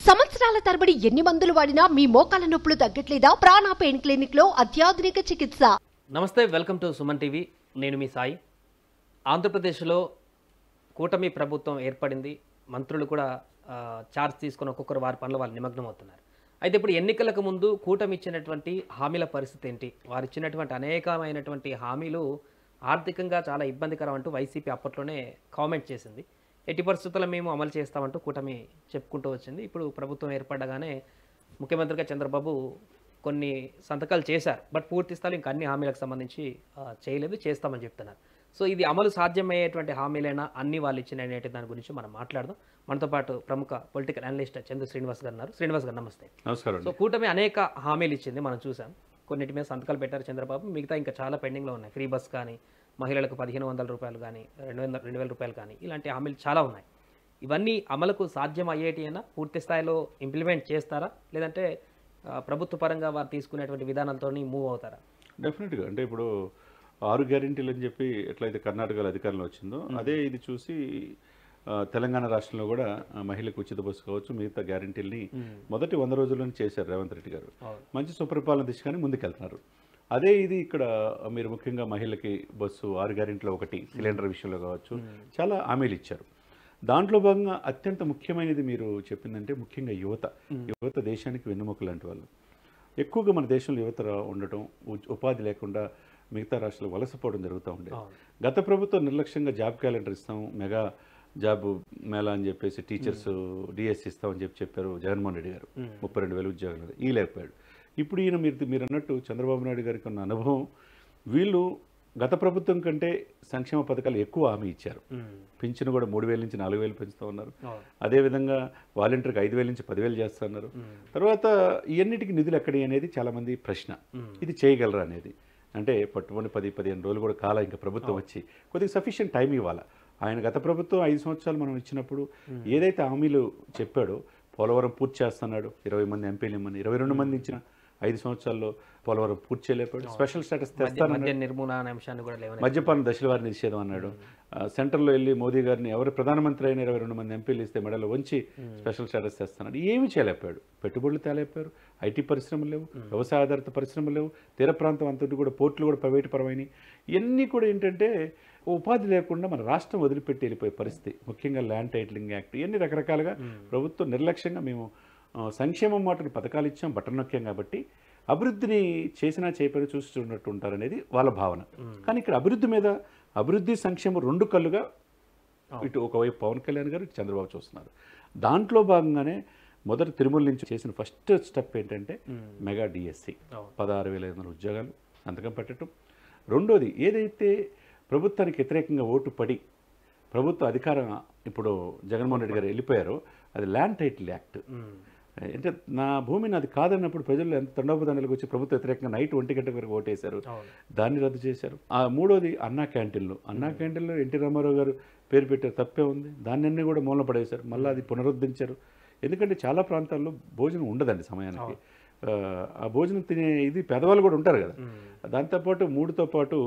సంవత్సరాల తరబడి ఎన్ని మందులు వాడినా మీ మోకాల నొప్పులు తగ్గట్లేదా? ప్రాణ పెయిన్ క్లినిక్ లో అత్యాధునిక చికిత్స. నమస్తే, వెల్కమ్ టు సుమన్ టీవీ. నేను మీ సాయి. ఆంధ్రప్రదేశ్లో కూటమి ప్రభుత్వం ఏర్పడింది. మంత్రులు కూడా చార్జ్ తీసుకొని ఒక్కొక్కరు వారి పనులు వాళ్ళు నిమగ్నం అవుతున్నారు. అయితే ఇప్పుడు ఎన్నికలకు ముందు కూటమి ఇచ్చినటువంటి హామీల పరిస్థితి ఏంటి? వారు ఇచ్చినటువంటి అనేకమైనటువంటి హామీలు ఆర్థికంగా చాలా ఇబ్బందికరం అంటూ వైసీపీ అప్పట్లోనే కామెంట్ చేసింది. ఎట్టి పరిస్థితుల్లో మేము అమలు చేస్తామంటూ కూటమి చెప్పుకుంటూ వచ్చింది. ఇప్పుడు ప్రభుత్వం ఏర్పడగానే ముఖ్యమంత్రిగా చంద్రబాబు కొన్ని సంతకాలు చేశారు. బట్ పూర్తి స్థాయిలో ఇంకా అన్ని హామీలకు సంబంధించి చేయలేదు, చేస్తామని చెప్తున్నారు. సో ఇది అమలు సాధ్యమయ్యేటువంటి హామీలైనా అన్ని వాళ్ళు ఇచ్చిన దాని గురించి మనం మాట్లాడదాం. మనతో పాటు ప్రముఖ పొలిటికల్ అనలిస్ట్ చంద్ర శ్రీనివాస్ గారు ఉన్నారు. శ్రీనివాస్ గారు నమస్తే. నమస్కారం. సో కూటమి అనేక హామీలు ఇచ్చింది, మనం చూసాం. కొన్నిటి మీద సంతకాలు పెట్టారు చంద్రబాబు, మిగతా ఇంకా చాలా పెండింగ్లో ఉన్నాయి. ఫ్రీ బస్ కానీ, మహిళలకు 1500 రూపాయలు కానీ, 2000 రూపాయలు కానీ, ఇలాంటి హామీలు చాలా ఉన్నాయి. ఇవన్నీ అమలుకు సాధ్యం అయ్యేటి అయినా పూర్తి స్థాయిలో ఇంప్లిమెంట్ చేస్తారా, లేదంటే ప్రభుత్వ పరంగా వారు తీసుకునేటువంటి విధానాలతో మూవ్ అవుతారా? డెఫినెట్గా. అంటే ఇప్పుడు 6 గ్యారెంటీలు అని చెప్పి ఎట్లయితే కర్ణాటకలో అధికారంలో వచ్చిందో అదే ఇది చూసి తెలంగాణ రాష్ట్రంలో కూడా మహిళలకు ఉచిత బస్సు కావచ్చు, మిగతా గ్యారెంటీలని మొదటి 100 రోజుల్లోనే చేశారు రేవంత్ రెడ్డి గారు. మంచి సుపరిపాలన దిశగానే ముందుకెళ్తున్నారు. అదే ఇది ఇక్కడ మీరు ముఖ్యంగా మహిళకి బస్సు 6 గ్యారెంటీలో ఒకటి సిలిండర్ విషయంలో కావచ్చు చాలా హామీలు ఇచ్చారు. దాంట్లో భాగంగా అత్యంత ముఖ్యమైనది మీరు చెప్పిందంటే ముఖ్యంగా యువత దేశానికి వెన్నెముక లాంటి వాళ్ళు. ఎక్కువగా మన దేశంలో యువత ఉండటం, ఉపాధి లేకుండా మిగతా రాష్ట్రాలు వలసపోవడం జరుగుతూ ఉండేది. గత ప్రభుత్వం నిర్లక్ష్యంగా జాబ్ క్యాలెండర్ ఇస్తాం, మెగా జాబ్ మేళా అని చెప్పేసి టీచర్స్ డిఎస్సి ఇస్తామని చెప్పారు జగన్మోహన్ రెడ్డి గారు. 32,000 ఉద్యోగాలు లేకపోయాడు. ఇప్పుడు ఈయన మీరు అన్నట్టు చంద్రబాబు నాయుడు గారికి ఉన్న అనుభవం, వీళ్ళు గత ప్రభుత్వం కంటే సంక్షేమ పథకాలు ఎక్కువ హామీ ఇచ్చారు. పింఛను కూడా 3,000 నుంచి 4,000 పెంచుతూ ఉన్నారు. అదేవిధంగా వాలంటీర్కి 5,000 నుంచి 10,000 చేస్తున్నారు. తర్వాత ఇవన్నిటికి నిధులు ఎక్కడి అనేది చాలామంది ప్రశ్న. ఇది చేయగలరా అనేది. అంటే పట్టుబడి 10-15 రోజులు కూడా కాలం ఇంకా ప్రభుత్వం వచ్చి కొద్దిగా సఫిషియెంట్ టైం ఇవ్వాలి. ఆయన గత ప్రభుత్వం 5 సంవత్సరాలు మనం ఇచ్చినప్పుడు ఏదైతే హామీలు చెప్పాడో, పోలవరం పూర్తి చేస్తున్నాడు, 20 మంది ఎంపీలు ఇమ్మని, 22 మంది ఇచ్చిన 5 సంవత్సరాల్లో పోలవరం పూర్తి చేయలేపాడు. స్పెషల్ స్టేటస్ తెస్తానన్నాడు, మద్యపాన దశలవారి నిషేధం అన్నాడు. సెంటర్లో వెళ్ళి మోదీ గారిని ఎవరు ప్రధానమంత్రి అయిన 22 మంది ఎంపీలు ఇస్తే మెడలో వంచి స్పెషల్ స్టేటస్ తెస్తున్నాడు. ఏమీ చేయలేపాడు. పెట్టుబడులు తేలేపారు, ఐటీ పరిశ్రమలు లేవు, వ్యవసాయ ఆధారిత పరిశ్రమలు లేవు, తీర ప్రాంతం అంతటి కూడా పోర్టులు కూడా ప్రైవేటు పరమైనవి. ఇవన్నీ కూడా ఏంటంటే ఉపాధి లేకుండా మన రాష్ట్రం వదిలిపెట్టి వెళ్ళిపోయే పరిస్థితి. ముఖ్యంగా ల్యాండ్ టైటిలింగ్ యాక్ట్, ఇవన్నీ రకరకాలుగా ప్రభుత్వం నిర్లక్ష్యంగా మేము సంక్షేమం మాటను పథకాలు ఇచ్చాం, బటన్ నొక్కాం కాబట్టి అభివృద్ధిని చేసినా చేయపని చూసి చూడనట్టు ఉంటారనేది వాళ్ళ భావన. కానీ ఇక్కడ అభివృద్ధి సంక్షేమం 2 కళ్ళుగా ఇటు ఒకవైపు పవన్ కళ్యాణ్ గారు, ఇటు చంద్రబాబు చూస్తున్నారు. దాంట్లో భాగంగానే మొదటి తిరుమల నుంచి చేసిన ఫస్ట్ స్టెప్ ఏంటంటే మెగా డిఎస్సి 16,500 ఉద్యోగాలు సంతకం పెట్టడం. రెండోది ఏదైతే ప్రభుత్వానికి వ్యతిరేకంగా ఓటు పడి ప్రభుత్వ అధికారం ఇప్పుడు జగన్మోహన్ రెడ్డి గారు వెళ్ళిపోయారో అది ల్యాండ్ టైటిల్ యాక్ట్. అంటే నా భూమి నాది కాదన్నప్పుడు ప్రజలు ఎంత తండోపదండలకు వచ్చి ప్రభుత్వ వ్యతిరేకంగా నైట్ 1 గంట వరకు ఓటేశారు. దాన్ని రద్దు చేశారు. మూడోది అన్నా క్యాంటీన్లు ఎన్టీ రామారావు గారు పేరు పెట్టారు, తప్పే ఉంది. దాన్ని కూడా మూలన పడేశారు. మళ్ళీ అది పునరుద్ధరించారు. ఎందుకంటే చాలా ప్రాంతాల్లో భోజనం ఉండదండి సమయానికి. ఆ భోజనం తినే ఇది పేదవాళ్ళు కూడా ఉంటారు కదా. దాంతోపాటు 3తో పాటు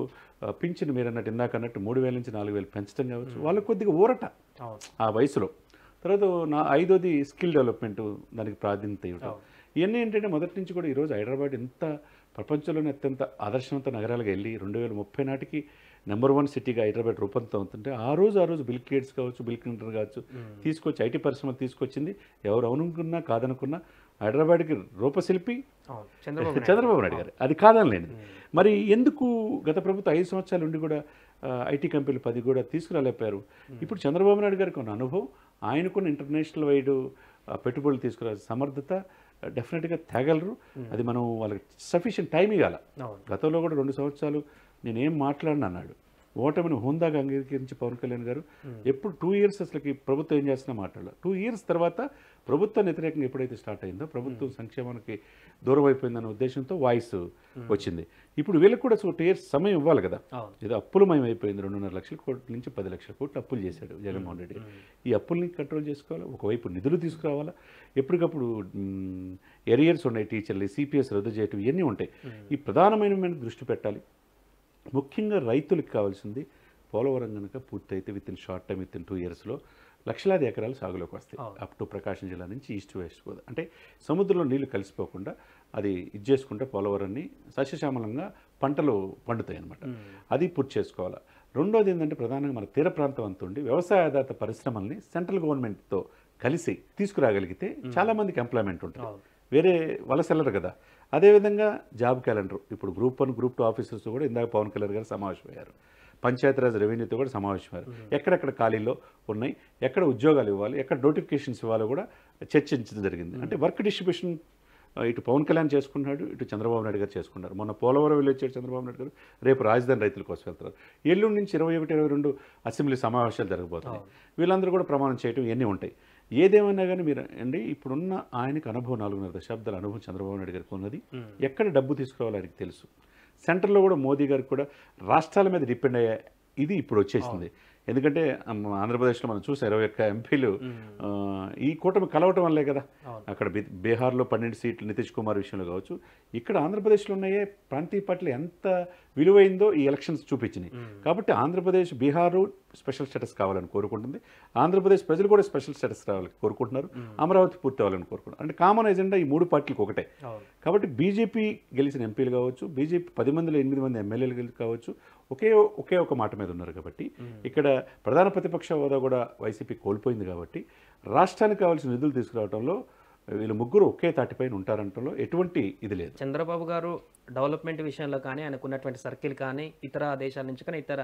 పింఛను మీరు అన్నట్టు ఇందాక అన్నట్టు 3,000 నుంచి 4,000 పెంచడం కావచ్చు. వాళ్ళకు కొద్దిగా ఊరట ఆ వయసులో. తర్వాత 5వది స్కిల్ డెవలప్మెంట్, దానికి ప్రాధాన్యత ఇవ్వడం. ఇవన్నీ ఏంటంటే మొదటి నుంచి కూడా ఈరోజు హైదరాబాద్ ఎంత ప్రపంచంలోనే అత్యంత ఆదర్శవంత నగరాలుగా వెళ్ళి 2030 నాటికి నెంబర్ 1 సిటీగా హైదరాబాద్ రూపంతో అవుతుంటే ఆ రోజు బిల్ గేట్స్ కావచ్చు, బిల్ క్లింటన్ కావచ్చు తీసుకొచ్చి ఐటీ పరిశ్రమలు తీసుకొచ్చింది. ఎవరు అవునుకున్నా కాదనుకున్నా హైదరాబాద్కి రూపశిల్పి చంద్రబాబు నాయుడు గారు. అది కాదనలేండి. మరి ఎందుకు గత ప్రభుత్వం 5 సంవత్సరాలు ఉండి కూడా ఐటీ కంపెనీలు 10 కూడా తీసుకురాలేపారు? ఇప్పుడు చంద్రబాబు నాయుడు గారికి ఉన్న అనుభవం, ఆయనకున్న ఇంటర్నేషనల్ వైడ్ పెట్టుబడులు తీసుకురావాల్సిన సమర్థత డెఫినెట్గా తేగలరు. అది మనం వాళ్ళకి సఫిషియెంట్ టైం ఇవ్వాలి. గతంలో కూడా 2 సంవత్సరాలు నేనేం మాట్లాడిన అన్నాడు. ఓటమిని హోందాగా అంగీకరించి పవన్ కళ్యాణ్ గారు ఎప్పుడు 2 ఇయర్స్ అసలుకి ప్రభుత్వం ఏం చేస్తున్నా మాట్లాడాలి. 2 ఇయర్స్ తర్వాత ప్రభుత్వ వ్యతిరేకంగా ఎప్పుడైతే స్టార్ట్ అయిందో, ప్రభుత్వం సంక్షేమానికి దూరం అయిపోయిందన్న ఉద్దేశంతో వాయిస్ వచ్చింది. ఇప్పుడు వీళ్ళకి కూడా 2 ఇయర్స్ సమయం ఇవ్వాలి కదా. ఏదో అప్పులమయం అయిపోయింది. 2.5 లక్షల కోట్ల నుంచి 10 లక్షల కోట్లు అప్పులు చేశాడు జగన్మోహన్ రెడ్డి. ఈ అప్పుల్ని కంట్రోల్ చేసుకోవాలి. ఒకవైపు నిధులు తీసుకురావాలా, ఎప్పటికప్పుడు ఎరియర్స్ ఉన్నాయి, టీచర్లు సిపిఎస్ రద్దు చేయటం, ఇవన్నీ ఉంటాయి. ఈ ప్రధానమైన దృష్టి పెట్టాలి. ముఖ్యంగా రైతులకు కావాల్సింది పోలవరం కనుక పూర్తయితే with in short time, with in 2 ఇయర్స్లో లక్షలాది ఎకరాలు సాగులోకి వస్తాయి. అప్ టు ప్రకాశం జిల్లా నుంచి ఈస్ట్ వెస్ట్ గోదావరి, అంటే సముద్రంలో నీళ్లు కలిసిపోకుండా అది ఇది చేసుకుంటే పోలవరాన్ని సస్యశ్యామలంగా పంటలు పండుతాయి అన్నమాట. అది పూర్తి చేసుకోవాలి. రెండోది ఏంటంటే ప్రధానంగా మన తీర ప్రాంతం అంతా ఉండి వ్యవసాయ ఆధారిత పరిశ్రమల్ని సెంట్రల్ గవర్నమెంట్తో కలిసి తీసుకురాగలిగితే చాలామందికి ఎంప్లాయ్మెంట్ ఉంటుంది, వేరే వలస వెళ్ళరు కదా. అదేవిధంగా జాబ్ క్యాలెండర్, ఇప్పుడు గ్రూప్ 1 గ్రూప్ 2 ఆఫీసర్స్ కూడా ఇందాక పవన్ కళ్యాణ్ గారు సమావేశమయ్యారు, పంచాయతీరాజ్ రెవెన్యూతో కూడా సమావేశమయ్యారు. ఎక్కడెక్కడ ఖాళీలో ఉన్నాయి, ఎక్కడ ఉద్యోగాలు ఇవ్వాలి, ఎక్కడ నోటిఫికేషన్స్ ఇవ్వాలో కూడా చర్చించడం జరిగింది. అంటే వర్క్ డిస్ట్రిబ్యూషన్ ఇటు పవన్ కళ్యాణ్ చేసుకున్నాడు, ఇటు చంద్రబాబు నాయుడు గారు చేసుకున్నారు. మొన్న పోలవరం వెళ్ళి వచ్చాడు చంద్రబాబు నాయుడు గారు, రేపు రాజధాని రైతుల కోసం వెళ్తారు. ఎల్లుండి నుంచి 21, 22 అసెంబ్లీ సమావేశాలు జరగబోతున్నాయి. వీళ్ళందరూ కూడా ప్రమాణం చేయడం ఇవన్నీ ఉంటాయి. ఏదేమైనా కానీ మీరు అండి ఇప్పుడున్న ఆయనకు అనుభవం 4.5 దశాబ్దాల అనుభవం చంద్రబాబు నాయుడు గారికి ఉన్నది. ఎక్కడ డబ్బు తీసుకురావాలో ఆయనకు తెలుసు. సెంటర్లో కూడా మోదీ గారికి కూడా రాష్ట్రాల మీద డిపెండ్ అయ్యే ఇది ఇప్పుడు వచ్చేసింది. ఎందుకంటే ఆంధ్రప్రదేశ్లో మనం చూసాం 21 ఎంపీలు ఈ కూటమి కలవటం వల్లే కదా. అక్కడ బీహార్లో 12 సీట్లు నితీష్ కుమార్ విషయంలో కావచ్చు, ఇక్కడ ఆంధ్రప్రదేశ్లో ఉన్నాయే ప్రాంతీయ పార్టీలు ఎంత విలువైందో ఈ ఎలక్షన్స్ చూపించినాయి. కాబట్టి ఆంధ్రప్రదేశ్, బీహారు స్పెషల్ స్టేటస్ కావాలని కోరుకుంటుంది, ఆంధ్రప్రదేశ్ ప్రజలు కూడా స్పెషల్ స్టేటస్ రావాలని కోరుకుంటున్నారు, అమరావతి పూర్తి అవ్వాలని కోరుకుంటున్నారు. అంటే కామన్ ఎజెండా ఈ 3 పార్టీలకు ఒకటే. కాబట్టి బీజేపీ గెలిచిన ఎంపీలు కావచ్చు, బీజేపీ 10 మందిలో 8 మంది ఎమ్మెల్యేలు కావచ్చు, ఒకే ఒక మాట మీద ఉన్నారు. కాబట్టి ఇక్కడ ప్రధాన ప్రతిపక్ష హోదా కూడా వైసీపీ కోల్పోయింది. కాబట్టి రాష్ట్రానికి కావాల్సిన నిధులు తీసుకురావడంలో వీళ్ళు ముగ్గురు ఒకే తాటిపైన ఉంటారంటంలో ఎటువంటి ఇది లేదు. చంద్రబాబు గారు డెవలప్మెంట్ విషయంలో కానీ, ఆయనకున్నటువంటి సర్కిల్ కానీ, ఇతర దేశాల నుంచి కానీ ఇతర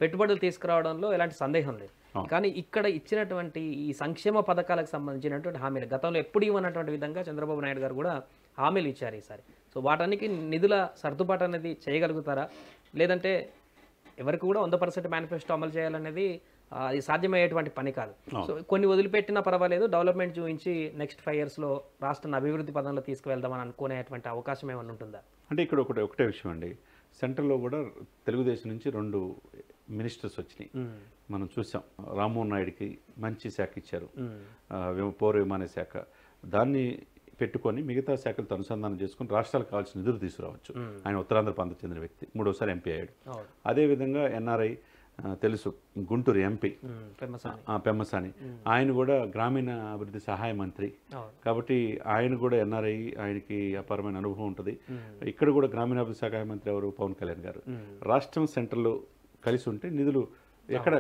పెట్టుబడులు తీసుకురావడంలో ఎలాంటి సందేహం లేదు. కానీ ఇక్కడ ఇచ్చినటువంటి ఈ సంక్షేమ పథకాలకు సంబంధించినటువంటి హామీలు గతంలో ఎప్పుడు ఇవ్వనటువంటి విధంగా చంద్రబాబు నాయుడు గారు కూడా హామీలు ఇచ్చారు ఈసారి. సో వాటానికి నిధుల సర్దుబాటు అనేది చేయగలుగుతారా, లేదంటే ఎవరికి కూడా 100% మేనిఫెస్టో అమలు చేయాలనేది అది సాధ్యమయ్యేటువంటి పని కాదు. సో కొన్ని వదిలిపెట్టినా పర్వాలేదు, డెవలప్మెంట్ చూపించి నెక్స్ట్ 5 yearsలో రాష్ట్రాన్ని అభివృద్ధి పదంలో తీసుకువెళ్దామని అనుకునేటువంటి అవకాశం ఏమైనా ఉంటుందా? అంటే ఇక్కడ ఒకటే విషయం అండి, సెంట్రల్లో కూడా తెలుగుదేశం నుంచి 2 మినిస్టర్స్ వచ్చినాయి. మనం చూసాం, రామ్మోహన్ నాయుడికి మంచి శాఖ ఇచ్చారు, పౌర విమాన శాఖ. దాన్ని పెట్టుకొని మిగతా శాఖలతో అనుసంధానం చేసుకుని రాష్ట్రాలకు కావాల్సిన నిధులు తీసుకురావచ్చు. ఆయన ఉత్తరాంధ్ర ప్రాంతం చెందిన వ్యక్తి, 3వసారి ఎంపీ అయ్యాడు. అదేవిధంగా ఎన్ఆర్ఐ తెలుసు, గుంటూరు ఎంపీ పెమ్మసాని, ఆయన కూడా గ్రామీణ అభివృద్ధి సహాయ మంత్రి. కాబట్టి ఆయన కూడా ఎన్ఆర్ఐ, ఆయనకి అపారమైన అనుభవం ఉంటుంది. ఇక్కడ కూడా గ్రామీణాభివృద్ధి సహాయ మంత్రి ఎవరు, పవన్ కళ్యాణ్ గారు. రాష్ట్రం సెంట్రల్లో కలిసి ఉంటే నిధులు ఎక్కడ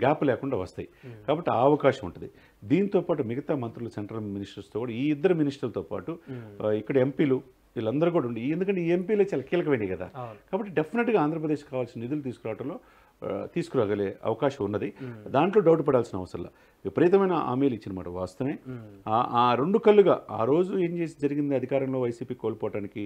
గ్యాప్ లేకుండా వస్తాయి. కాబట్టి ఆ అవకాశం ఉంటుంది. దీంతో పాటు మిగతా మంత్రులు, సెంట్రల్ మినిస్టర్స్తో కూడా ఈ 2 మినిస్టర్లతో పాటు ఇక్కడ ఎంపీలు వీళ్ళందరూ కూడా ఉండి, ఎందుకంటే ఈ ఎంపీలే చాలా కీలకమైనవి కదా. కాబట్టి డెఫినెట్గా ఆంధ్రప్రదేశ్ కావాల్సిన నిధులు తీసుకురావడంలో తీసుకురాగలే అవకాశం ఉన్నది. దాంట్లో డౌట్ పడాల్సిన అవసరం లేదు. విపరీతమైన హామీలు ఇచ్చినమాట వాస్తవమే. ఆ 2 కళ్ళుగా ఆ రోజు ఏం చేసి జరిగింది, అధికారంలో వైసీపీ కోల్పోవడానికి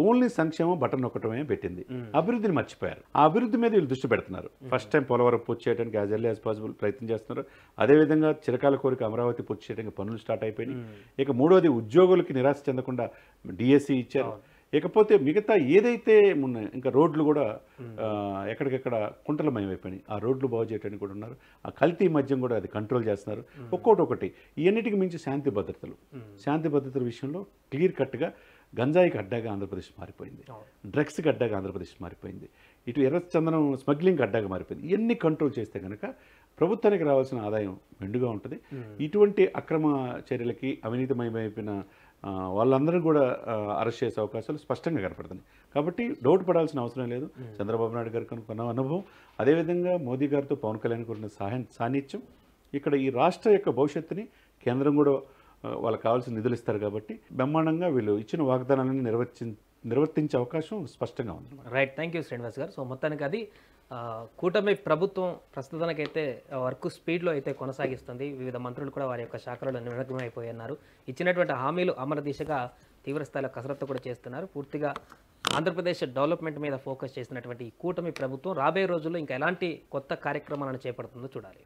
ఓన్లీ సంక్షేమం బటన్ నొక్కటమే పెట్టింది, అభివృద్ధిని మర్చిపోయారు. ఆ అభివృద్ధి మీద వీళ్ళు దృష్టి పెడుతున్నారు. ఫస్ట్ టైం పోలవరం పూర్తి చేయడానికి యాజ్ ఎర్లీ యాజ్ పాసిబుల్ ప్రయత్నం చేస్తున్నారు. అదేవిధంగా చిరకాల కోరిక అమరావతి పూర్తి చేయడానికి పనులు స్టార్ట్ అయిపోయినాయి. ఇక 3వది ఉద్యోగులకి నిరాశ చెందకుండా డిఎస్సి ఇచ్చారు. ఇకపోతే మిగతా ఏదైతే ఉన్నాయి ఇంకా రోడ్లు కూడా ఎక్కడికెక్కడ కుంటలమయం అయిపోయినాయి, ఆ రోడ్లు బాగు చేయడానికి కూడా ఉన్నారు. ఆ కల్తీ మద్యం కూడా అది కంట్రోల్ చేస్తున్నారు. ఒక్కొక్కటి ఇవన్నిటికి మించి శాంతి భద్రతల విషయంలో క్లియర్ కట్గా గంజాయికి అడ్డాగా ఆంధ్రప్రదేశ్ మారిపోయింది, డ్రగ్స్కి అడ్డాగా ఆంధ్రప్రదేశ్ మారిపోయింది, ఇటు ఎర్రచందనం స్మగ్లింగ్కి అడ్డాగా మారిపోయింది. ఇవన్నీ కంట్రోల్ చేస్తే కనుక ప్రభుత్వానికి రావాల్సిన ఆదాయం మెండుగా ఉంటుంది. ఇటువంటి అక్రమ చర్యలకి అవినీతిమయమైపోయిన వాళ్ళందరూ కూడా అరెస్ట్ చేసే అవకాశాలు స్పష్టంగా కనపడుతున్నాయి. కాబట్టి డౌట్ పడాల్సిన అవసరం లేదు. చంద్రబాబు నాయుడు గారికి అనుకున్న అనుభవం, అదేవిధంగా మోదీ గారితో పవన్ కళ్యాణ్ కూడిన సాన్నిధ్యం, ఇక్కడ ఈ రాష్ట్ర యొక్క భవిష్యత్తుని కేంద్రం కూడా వాళ్ళకి కావాల్సిన నిధులు ఇస్తారు. కాబట్టి బ్రహ్మాండంగా వీళ్ళు ఇచ్చిన వాగ్దానాలను నిర్వర్తించే అవకాశం స్పష్టంగా ఉంది. రైట్, థ్యాంక్ యూ శ్రీనివాస్ గారు. సో మొత్తానికి అది కూటమి ప్రభుత్వం ప్రస్తుతానికైతే వర్క్ స్పీడ్లో అయితే కొనసాగిస్తుంది. వివిధ మంత్రులు కూడా వారి యొక్క శాఖలలో నిమగ్నమైపోయి ఇచ్చినటువంటి హామీలు అమలు దిశగా తీవ్రస్థాయిలో కసరత్తు కూడా చేస్తున్నారు. పూర్తిగా ఆంధ్రప్రదేశ్ డెవలప్మెంట్ మీద ఫోకస్ చేసినటువంటి ఈ కూటమి ప్రభుత్వం రాబోయే రోజుల్లో ఇంకా ఎలాంటి కొత్త కార్యక్రమాలను చేపడుతుందో చూడాలి.